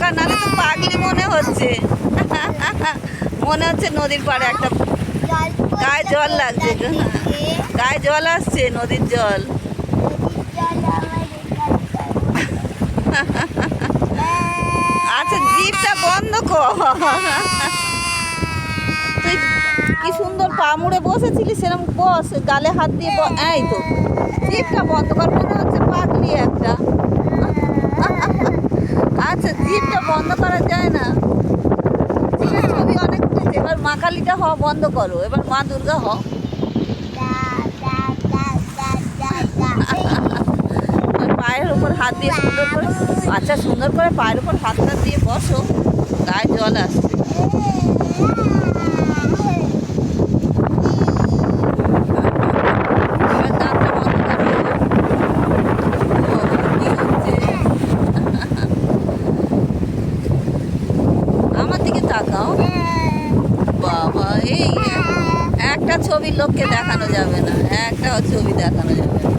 বোকা, নালে তো পাগলি মনে হচ্ছে। মনে হচ্ছে নদীর পাড়ে একটা গায়ে জল লাগছে, গায়ে জল আসছে, নদীর জল। আচ্ছা জিভটা বন্ধ কর। তুই কি সুন্দর পা মুড়ে বসেছিলি, সেরকম বস, গালে হাত দিয়ে এই তো জিভটা বন্ধ কর, মনে হচ্ছে পাগলি একটা। আচ্ছা জিভটা বন্ধ করা যায় না? ছবি অনেক উঠেছে, এবার মা কালীটা হওয়া বন্ধ করো, এবার মা দুর্গা হও। পায়ের উপর হাত দিয়ে সুন্দর করে, আচ্ছা সুন্দর করে পায়ের উপর হাতটা দিয়ে বসো, গায়ে জল আসছে। এবার দাঁতটা বন্ধ করো। কি হচ্ছে? আমার দিকে তাকাও। বাবা, এই একটা ছবি লোককে দেখানো যাবে না, একটা ছবি দেখানো যাবে না।